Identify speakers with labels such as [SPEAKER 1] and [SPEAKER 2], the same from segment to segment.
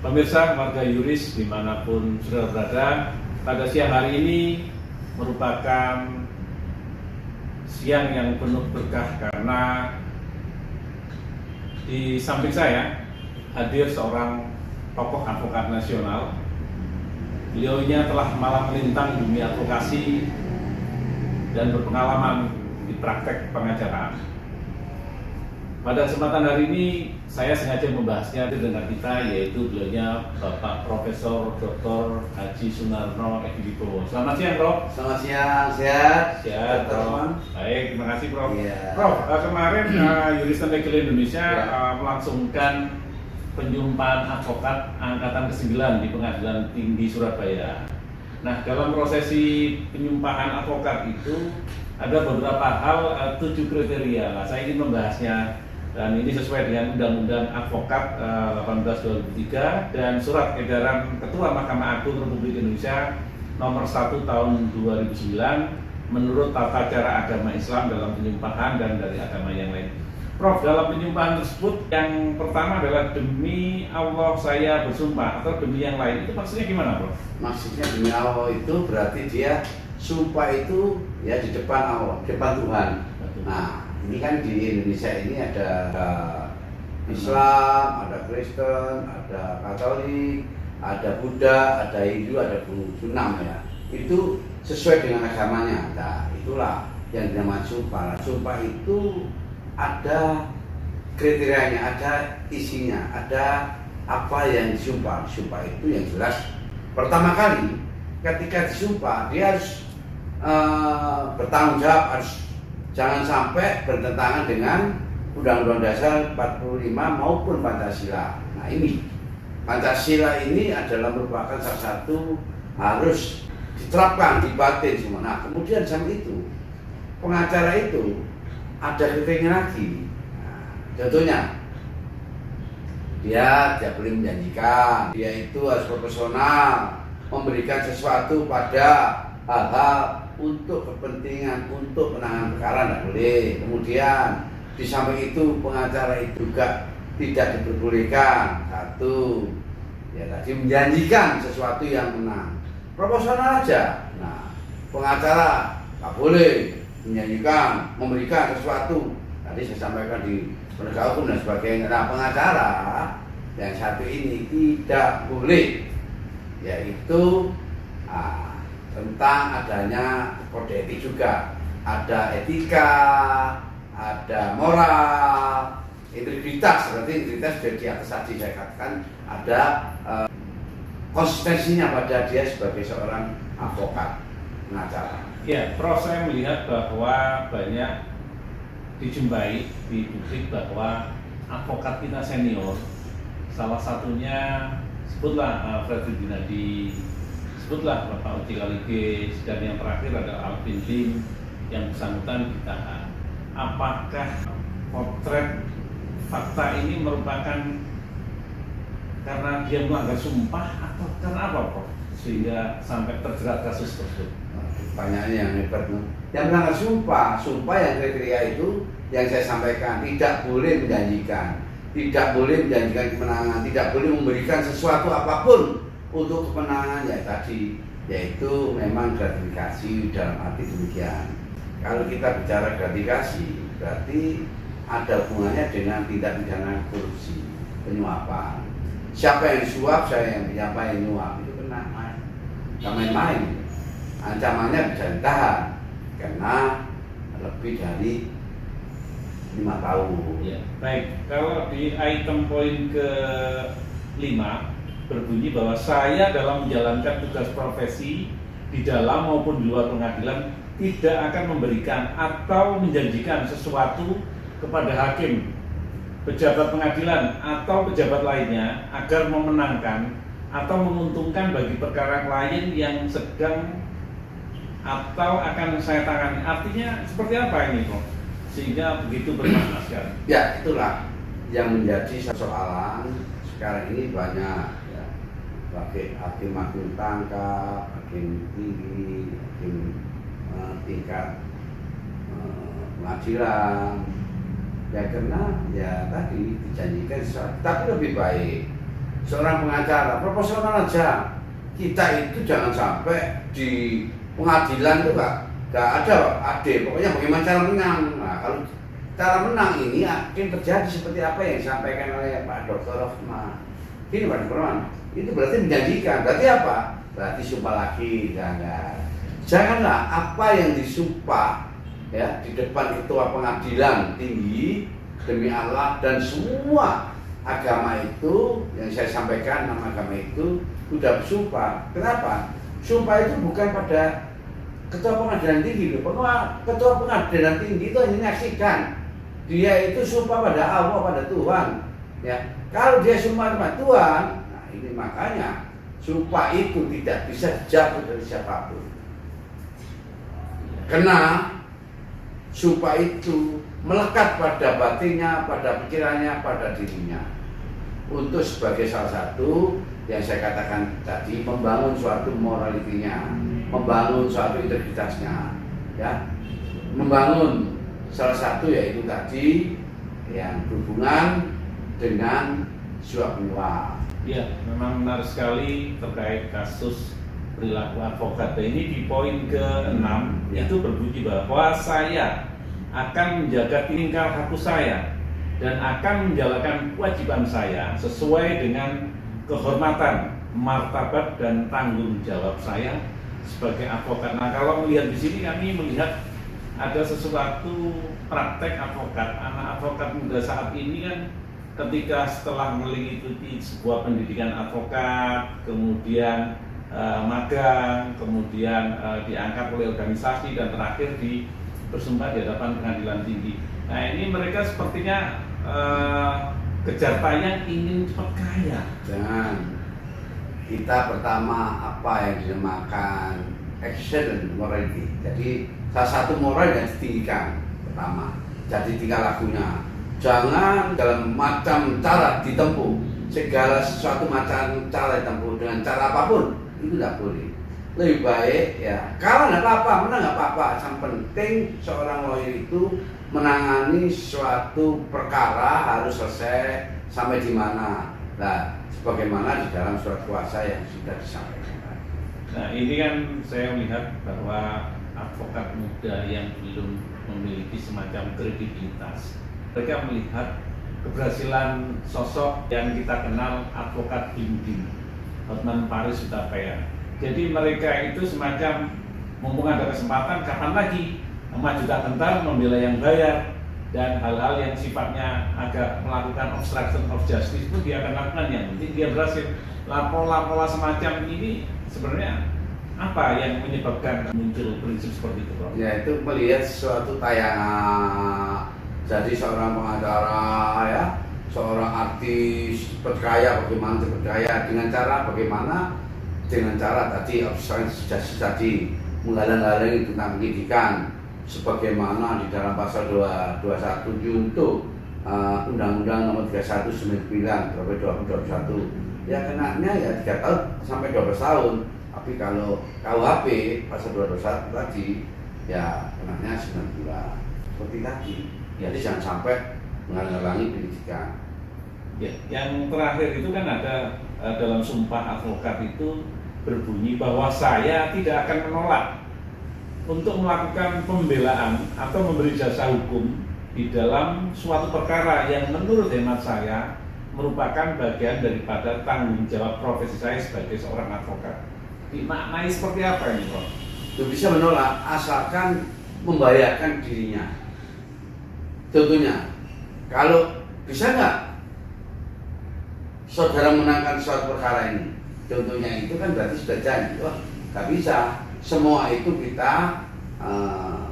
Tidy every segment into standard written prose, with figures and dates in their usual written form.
[SPEAKER 1] Pemirsa Warga Yuris dimanapun sudah berada, pada siang hari ini merupakan siang yang penuh berkah karena di samping saya hadir seorang tokoh advokat nasional. Beliaunya telah malang melintang dunia advokasi dan berpengalaman di praktek pengajaraan. Pada kesempatan hari ini saya sengaja membahasnya dengan kita, yaitu beliaunya Bapak Profesor Dr. Haji Sunarno Ediwibowo. Selamat siang, Prof.
[SPEAKER 2] Selamat siang, sehat?
[SPEAKER 1] Sehat, Prof. Baik, terima kasih, Prof.
[SPEAKER 2] Iya.
[SPEAKER 1] Prof, kemarin Yuris Legal Indonesia melangsungkan penyumpahan advokat angkatan ke-9 di Pengadilan Tinggi Surabaya. Nah, dalam prosesi penyumpahan advokat itu ada beberapa hal, 7 kriteria. Nah, saya ingin membahasnya. Dan ini sesuai dengan Undang-Undang Advokat 18/2003 dan Surat Edaran Ketua Mahkamah Agung Republik Indonesia Nomor 1 Tahun 2009 menurut tata cara agama Islam dalam penyumpahan dan dari agama yang lain. Prof, dalam penyumpahan tersebut yang pertama adalah demi Allah saya bersumpah atau demi yang lain, itu maksudnya gimana, Prof?
[SPEAKER 2] Maksudnya demi Allah itu berarti dia sumpah itu ya di depan Allah, depan Tuhan. Nah, ini kan di Indonesia ini ada Islam, ada Kristen, ada Katolik, ada Buddha, ada Hindu, ada Buddha ya. Itu sesuai dengan agamanya. Nah, itulah yang dinamakan sumpah. Sumpah itu ada kriterianya, ada isinya, ada apa yang disumpah. Sumpah itu yang jelas. Pertama kali ketika disumpah dia harus bertanggung jawab, harus jangan sampai bertentangan dengan Undang-Undang Dasar 45 maupun Pancasila. Nah, ini Pancasila ini adalah merupakan salah satu harus diterapkan di batin semua. Nah, kemudian sama itu pengacara itu ada kriteria lagi. Nah, contohnya dia tidak boleh menjanjikan, dia itu harus profesional, memberikan sesuatu pada hal-hal untuk kepentingan, untuk penanganan perkara tidak boleh. Kemudian di samping itu pengacara itu juga tidak diperbolehkan satu ya tadi menjanjikan sesuatu yang menang, proporsional aja. Nah, pengacara tak boleh menjanjikan, memberikan sesuatu tadi saya sampaikan di penegak hukum dan sebagainya. Nah, pengacara yang satu ini tidak boleh, yaitu tentang adanya kode etik juga, ada etika, ada moral, integritas. Berarti integritas sudah di atas tadi saya katakan, ada konsistensinya pada dia sebagai seorang advokat pengacara.
[SPEAKER 1] Ya, Prof, saya melihat bahwa banyak dijumpai di publik bahwa advokat kita senior, salah satunya sebutlah Fredrik Gunadi, sebutlah Bapak Uci Kaligis, dan yang terakhir ada Alvin Lim yang bersangkutan ditahan. Apakah potret fakta ini merupakan karena dia melanggar sumpah atau karena apa, Prof? Sehingga sampai terjerat kasus tersebut?
[SPEAKER 2] Pertanyaannya yang hebat. Yang melanggar sumpah yang kriteria itu yang saya sampaikan, tidak boleh menjanjikan, tidak boleh menjanjikan kemenangan, tidak boleh memberikan sesuatu apapun untuk kemenangan ya tadi, yaitu memang gratifikasi dalam arti demikian. Kalau kita bicara gratifikasi, berarti ada hubungannya dengan tindak pidana korupsi, penyuapan. Siapa yang suap, saya yang nyuap, itu kena main-main. Ancamannya bisa ditahan karena lebih dari 5 tahun.
[SPEAKER 1] Ya, baik. Kalau di item poin ke-5 berbunyi bahwa saya dalam menjalankan tugas profesi di dalam maupun di luar pengadilan tidak akan memberikan atau menjanjikan sesuatu kepada hakim, pejabat pengadilan atau pejabat lainnya agar memenangkan atau menguntungkan bagi perkara lain yang sedang atau akan saya tangani. Artinya seperti apa ini, Prof? Sehingga begitu bermakna sekali.
[SPEAKER 2] Ya, itulah yang menjadi persoalan sekarang ini banyak. Bagi hakim tangkap, hakim tinggi, hakim tingkat pengadilan, ya karena ya tadi dijanjikan sesuatu, tapi lebih baik seorang pengacara proporsional aja. Kita itu jangan sampai di pengadilan itu nggak ada adil. Pokoknya bagaimana cara menang. Nah, kalau cara menang ini akan terjadi seperti apa yang disampaikan oleh Pak Dr. Rohman. Ini Pak Dr. Rohman, itu berarti menjanjikan. Berarti apa? Berarti sumpah lagi, janganlah apa yang disumpah ya di depan ketua pengadilan tinggi demi Allah dan semua agama itu yang saya sampaikan, nama agama itu sudah bersumpah. Kenapa? Sumpah itu bukan pada ketua pengadilan tinggi loh. Ketua pengadilan tinggi itu hanya menyaksikan. Dia itu sumpah pada Allah, pada Tuhan. Ya, kalau dia sumpah pada Tuhan, nah ini makanya sumpah itu tidak bisa jatuh dari siapapun. Karena sumpah itu melekat pada batinnya, pada pikirannya, pada dirinya. Untuk sebagai salah satu yang saya katakan tadi, membangun suatu moralitinya, membangun suatu integritasnya, ya, membangun salah satu yaitu tadi yang berhubungan dengan suap menyuap.
[SPEAKER 1] Ya, memang menarik sekali terkait kasus perilaku advokat. Ini di poin ke-6
[SPEAKER 2] Ya.
[SPEAKER 1] itu berbunyi bahwa saya akan menjaga tingkah laku saya dan akan menjalankan kewajiban saya sesuai dengan kehormatan, martabat dan tanggung jawab saya sebagai advokat. Nah, kalau melihat di sini kami melihat ada sesuatu praktek advokat. Anak advokat muda saat ini kan ketika setelah mengikuti sebuah pendidikan advokat, kemudian magang, kemudian diangkat oleh organisasi dan terakhir bersumpah di hadapan pengadilan tinggi. Nah, ini mereka sepertinya kejar tayang ingin cepat kaya.
[SPEAKER 2] Dan kita pertama apa yang dinamakan excellent morality. Jadi salah satu moral yang ditinggikan pertama. Jadi tingkah lakunya. Jangan dalam macam cara ditempuh. Segala sesuatu macam cara ditempuh dengan cara apapun itu tidak boleh. Lebih baik ya, kalah nggak apa-apa, menang nggak apa-apa. Yang penting seorang lawyer itu menangani suatu perkara harus selesai sampai di mana. Nah, sebagaimana di dalam surat kuasa yang sudah disampaikan.
[SPEAKER 1] Nah, ini kan saya melihat bahwa advokat muda yang belum memiliki semacam kredibilitas, mereka melihat keberhasilan sosok yang kita kenal advokat Bim Hotman Paris Hutapea. Jadi mereka itu semacam mumpung ada kesempatan, kapan lagi maju tak gentar membela yang bayar dan hal-hal yang sifatnya agak melakukan obstruction of justice itu dia akan lakukan. Yang penting dia berhasil. Pola semacam ini sebenarnya apa yang menyebabkan muncul prinsip seperti itu, Bro?
[SPEAKER 2] Ya, itu melihat suatu tayangan. Jadi seorang pengacara ya, seorang artis percaya bagaimana dipercaya dengan cara bagaimana, dengan cara tadi obstruction justice tadi, menghalang-halangi tentang pendidikan sebagaimana di dalam pasal 221 untuk Undang-Undang Nomor 31 1999 2021 ya kenanya ya 3 tahun sampai 12 tahun. Tapi kalau KUHP pasal 221 tadi ya kenanya 9 bulan seperti tadi. Jadi jangan sampai menghalang-halangi pendidikan.
[SPEAKER 1] Ya, yang terakhir itu kan ada dalam sumpah advokat itu berbunyi bahwa saya tidak akan menolak untuk melakukan pembelaan atau memberi jasa hukum di dalam suatu perkara yang menurut hemat saya merupakan bagian daripada tanggung jawab profesi saya sebagai seorang advokat. Dimaknai seperti apa ini, Prof?
[SPEAKER 2] Itu bisa menolak asalkan membahayakan dirinya. Tentunya, kalau bisa nggak saudara menangkan suatu perkara ini? Contohnya itu kan berarti sudah janji, wah nggak bisa. Semua itu kita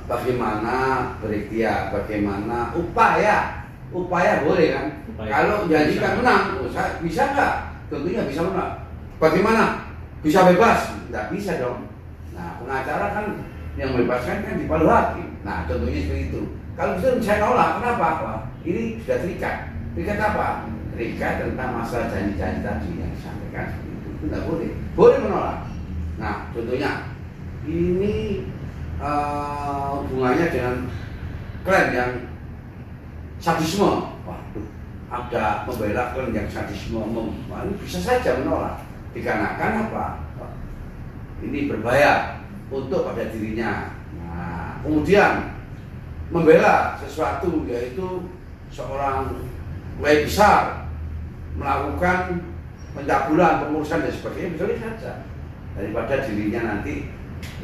[SPEAKER 2] bagaimana berikhtiar, bagaimana upaya boleh kan? Kalau janji kan menang, bisa nggak? Tentunya bisa menang. Bagaimana? Bisa bebas? Nggak bisa dong. Nah, pengacara kan yang membebaskan kan di Palu Hakim. Nah, contohnya seperti itu. Kalau itu saya nolak, kenapa? Wah, ini sudah terikat. Terikat apa? Terikat tentang masalah janji-janji tadi yang disampaikan seperti itu. Itu nggak boleh. Boleh menolak. Nah, contohnya ini hubungannya dengan klan yang sadisme. Waduh, ada membela yang sadisme, bisa saja menolak dikarenakan apa? Ini berbahaya untuk pada dirinya. Nah, kemudian membela sesuatu yaitu seorang kiai besar melakukan pencabulan, pengurusan dan sebagainya, betul saja daripada dirinya nanti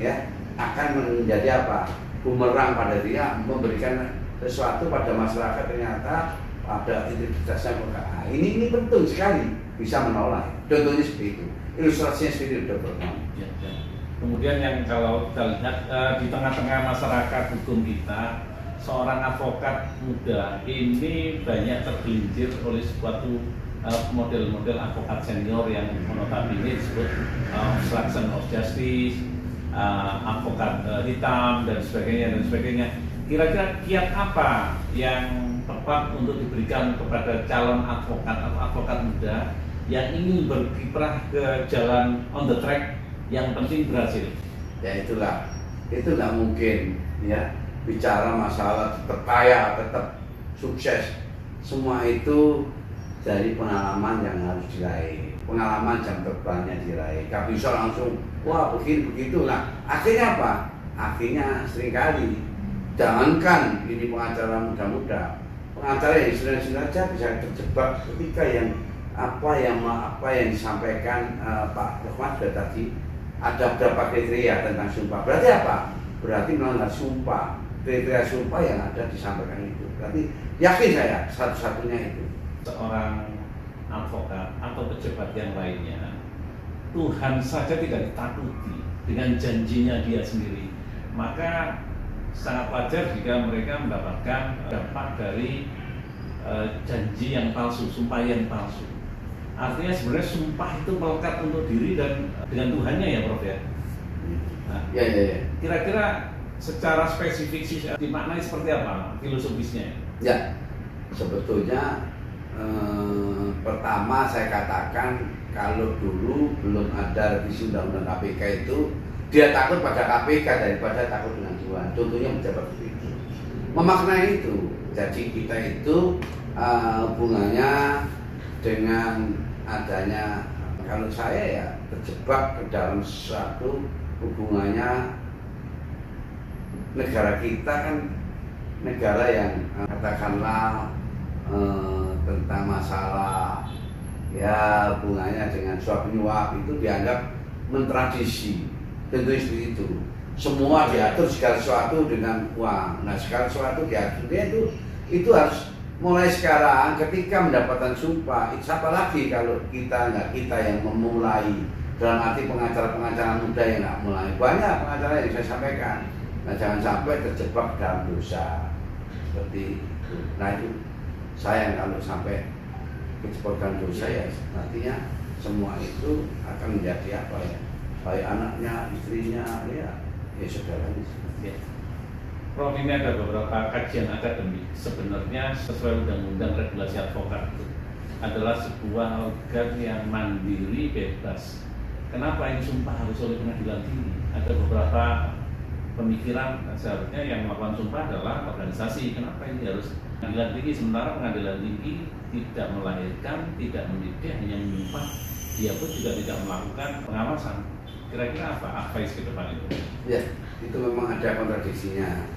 [SPEAKER 2] ya akan menjadi apa? Bumerang pada dia, memberikan sesuatu pada masyarakat ternyata ada integritasnya. Nah, ini penting sekali bisa menolak. Contohnya seperti itu, ilustrasinya seperti itu, Dr.
[SPEAKER 1] Ya, ya. Kemudian yang kalau kita lihat di tengah-tengah masyarakat hukum kita, seorang advokat muda ini banyak tergelincir oleh suatu model-model advokat senior yang notabene disebut obstruction of justice, advokat hitam dan sebagainya. Kira-kira kiat apa yang tepat untuk diberikan kepada calon advokat atau advokat muda yang ingin berkiprah ke jalan on the track yang penting berhasil?
[SPEAKER 2] Ya itulah, itu nggak mungkin ya bicara masalah tetap kaya, tetap sukses. Semua itu dari pengalaman yang harus diraih, pengalaman jam terbangnya diraih. Gak bisa langsung wah begini begitu. Nah akhirnya apa? Akhirnya seringkali jangankan ini pengacara muda-muda, pengacara yang sudah saja bisa terjebak ketika yang apa yang disampaikan Pak Rahmat tadi, ada beberapa kriteria tentang sumpah. Berarti apa? Berarti melanggar sumpah, kriteria sumpah yang ada disampaikan itu. Berarti yakin saya satu-satunya itu.
[SPEAKER 1] Seorang advokat atau pejabat yang lainnya, Tuhan saja tidak ditakuti dengan janjinya dia sendiri, maka sangat wajar jika mereka mendapatkan dampak dari janji yang palsu, sumpah yang palsu. Artinya sebenarnya sumpah itu melekat untuk diri dan dengan Tuhannya ya Prof ya. Nah,
[SPEAKER 2] ya.
[SPEAKER 1] Kira-kira secara spesifik sih dimaknai seperti apa filosofisnya?
[SPEAKER 2] Ya, sebetulnya pertama saya katakan kalau dulu belum ada revisi undang-undang KPK itu dia takut pada KPK daripada takut dengan Tuhan. Contohnya pejabat itu memaknai itu. Jadi kita itu hubungannya dengan adanya, kalau saya ya terjebak ke dalam suatu hubungannya negara kita kan negara yang katakanlah tentang masalah ya hubungannya dengan suap menyuap itu dianggap mentradisi. Tentu seperti itu. Semua diatur segala sesuatu dengan uang. Nah segala sesuatu diaturnya itu harus mulai sekarang ketika mendapatkan sumpah. Siapa lagi kalau kita yang memulai, dalam arti pengacara-pengacara muda yang nggak mulai. Banyak pengacara yang saya sampaikan. Nah jangan sampai terjebak dalam dosa seperti itu. Nah itu sayang kalau sampai terjebak dalam dosa ya. Nantinya semua itu akan menjadi apa ya? Baik anaknya, istrinya, ya saudaranya.
[SPEAKER 1] Ya. Prof, ini ada beberapa kajian akademik. Sebenarnya sesuai undang-undang regulasi advokat itu adalah sebuah organ yang mandiri bebas. Kenapa ini sumpah harus oleh pengadilan tinggi? Ada beberapa pemikiran seharusnya yang melakukan sumpah adalah organisasi. Kenapa ini harus pengadilan tinggi? Sementara pengadilan tinggi tidak melahirkan, tidak mendidik, hanya menyumpah. Dia pun juga tidak melakukan pengawasan. Kira-kira apa advice ke depan itu?
[SPEAKER 2] Ya, itu memang ada kontradiksinya.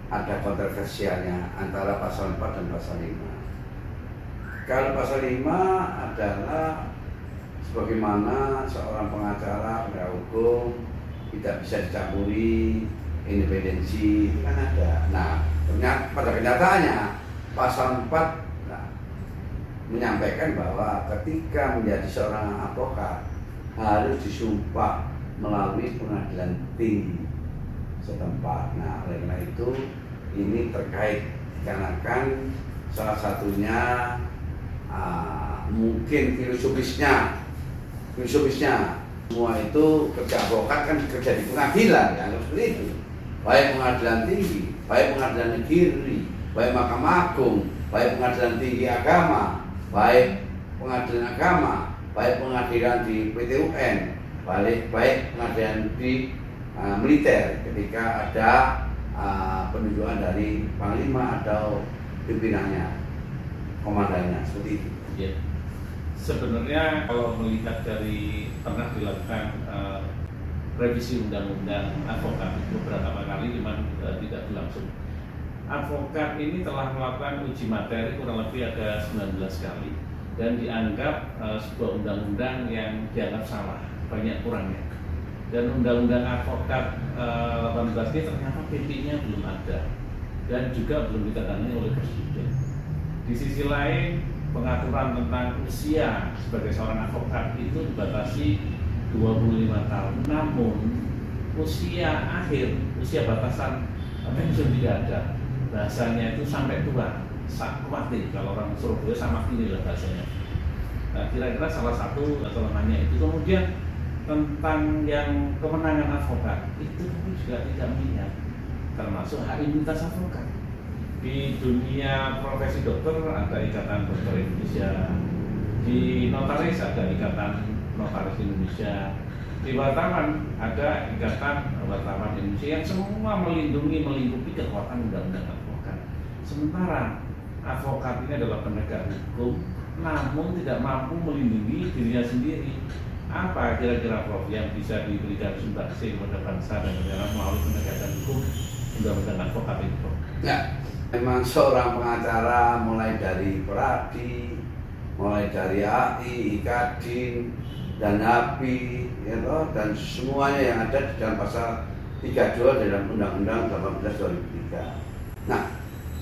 [SPEAKER 2] Ada kontroversialnya antara pasal 4 dan pasal 5. Kalau pasal 5 adalah sebagaimana seorang pengacara, penegak hukum tidak bisa dicampuri independensi, itu kan ada. Nah, ternyata pada kenyataannya pasal 4 menyampaikan bahwa ketika menjadi seorang advokat harus disumpah melalui pengadilan tinggi setempat. Nah, oleh karena itu ini terkait dikarenakan salah satunya mungkin filosofisnya semua itu kerja advokat kan kerja di pengadilan ya seperti itu. Baik pengadilan tinggi, baik pengadilan negeri, baik Mahkamah Agung, baik pengadilan tinggi agama, baik pengadilan agama, baik pengadilan di PT UN, baik pengadilan di militer ketika ada penunjukan dari panglima atau pimpinannya, komandannya, seperti itu.
[SPEAKER 1] Ya. Sebenarnya kalau melihat dari pernah dilakukan revisi undang-undang advokat beberapa kali, cuman tidak berlangsung. Advokat ini telah melakukan uji materi kurang lebih ada 19 kali dan dianggap sebuah undang-undang yang dianggap salah, banyak kurangnya. Dan undang-undang advokat 18 ini ternyata PP-nya belum ada dan juga belum ditandai oleh Presiden. Di sisi lain, pengaturan tentang usia sebagai seorang advokat itu dibatasi 25 tahun. Namun usia akhir, usia batasan pensiun tidak ada. Bahasanya itu sampai tua, sakmati. Kalau orang Surabaya sama ini lah bahasanya. Nah, kira-kira salah satu kelemahannya itu. Kemudian tentang yang kemenangan advokat itu kami juga tidak melihat, termasuk hak imunitas advokat. Di dunia profesi dokter ada Ikatan Dokter Indonesia, di notaris ada Ikatan Notaris Indonesia, di wartawan ada Ikatan Wartawan Indonesia yang semua melindungi, melingkupi kekuatan undang-undang advokat. Sementara advokat ini adalah penegak hukum, namun tidak mampu melindungi dirinya sendiri. Apa kira-kira Prof yang bisa diberikan sumbangsi kepada bangsa dan negara melalui penegakan hukum undang-undang advokat itu, Prof?
[SPEAKER 2] Ya, memang seorang pengacara mulai dari Peradi, mulai dari AI, Kadin, dan HAPI, ya toh, dan semuanya yang ada di dalam pasal 32 dalam Undang-Undang 18/2003. Nah,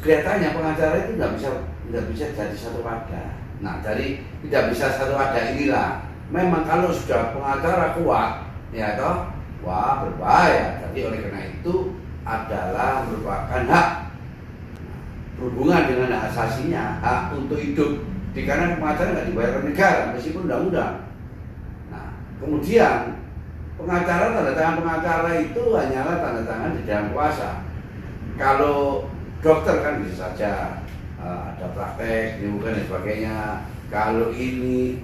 [SPEAKER 2] kelihatannya pengacara itu nggak bisa jadi satu wadah. Nah, dari tidak bisa satu wadah inilah, memang kalau sudah pengacara kuat, ya toh, wah berbahaya. Jadi oleh karena itu adalah merupakan hak berhubungan dengan hak asasinya, hak untuk hidup. Dikarenakan pengacara nggak dibayar oleh negara meskipun undang-undang. Kemudian pengacara, tanda tangan pengacara itu hanyalah tanda tangan di dalam kuasa. Kalau dokter kan bisa saja ada praktek, bukan dan sebagainya. Kalau ini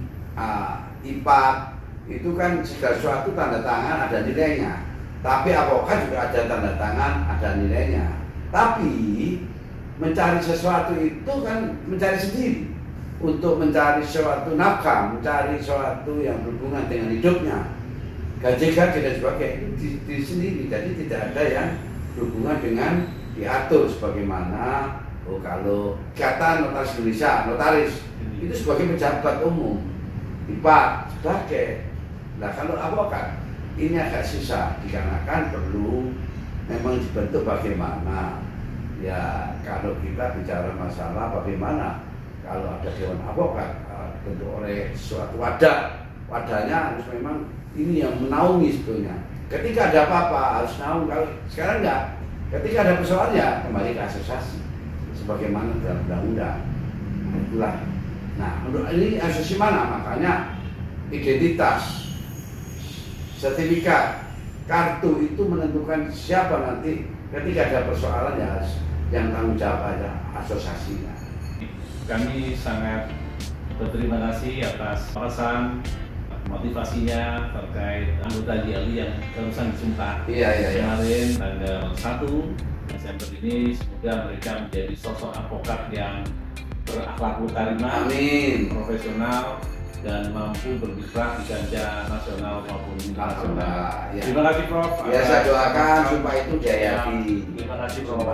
[SPEAKER 2] IPAT itu kan segala sesuatu tanda tangan ada nilainya. Tapi advokat juga ada tanda tangan ada nilainya. Tapi mencari sesuatu itu kan mencari sendiri. Untuk mencari suatu nafkah, mencari sesuatu yang berhubungan dengan hidupnya, gaji-gaji dan sebagainya itu di sendiri. Jadi tidak ada yang berhubungan dengan diatur sebagaimana kalau kata notaris Indonesia, notaris itu sebagai pejabat umum, IPAT sebagai. Nah kalau advokat ini agak susah dikarenakan perlu memang dibentuk bagaimana. Ya kalau kita bicara masalah bagaimana kalau ada dewan advokat dibentuk oleh suatu wadah, wadahnya harus memang ini yang menaungi sebetulnya. Ketika ada apa-apa harus naung. Kalau sekarang enggak, ketika ada persoalan ya kembali ke asosiasi sebagaimana dalam undang-undang. Nah, itulah. Nah, menurut ini asosiasi mana? Makanya identitas, sertifikat, kartu itu menentukan siapa nanti ketika ada persoalan ya harus yang tanggung jawab ada asosiasinya.
[SPEAKER 1] Kami sangat berterima kasih atas pesan motivasinya terkait anggota JLI yang barusan disumpah kemarin tanggal 1 Desember ini. Semoga mereka menjadi sosok advokat yang berakhlakul karimah, profesional, dan mampu berkiprah di kancah nasional maupun internasional.
[SPEAKER 2] Ya.
[SPEAKER 1] Terima kasih Prof.
[SPEAKER 2] Ya, saya doakan supaya itu jaya.
[SPEAKER 1] Terima kasih Prof.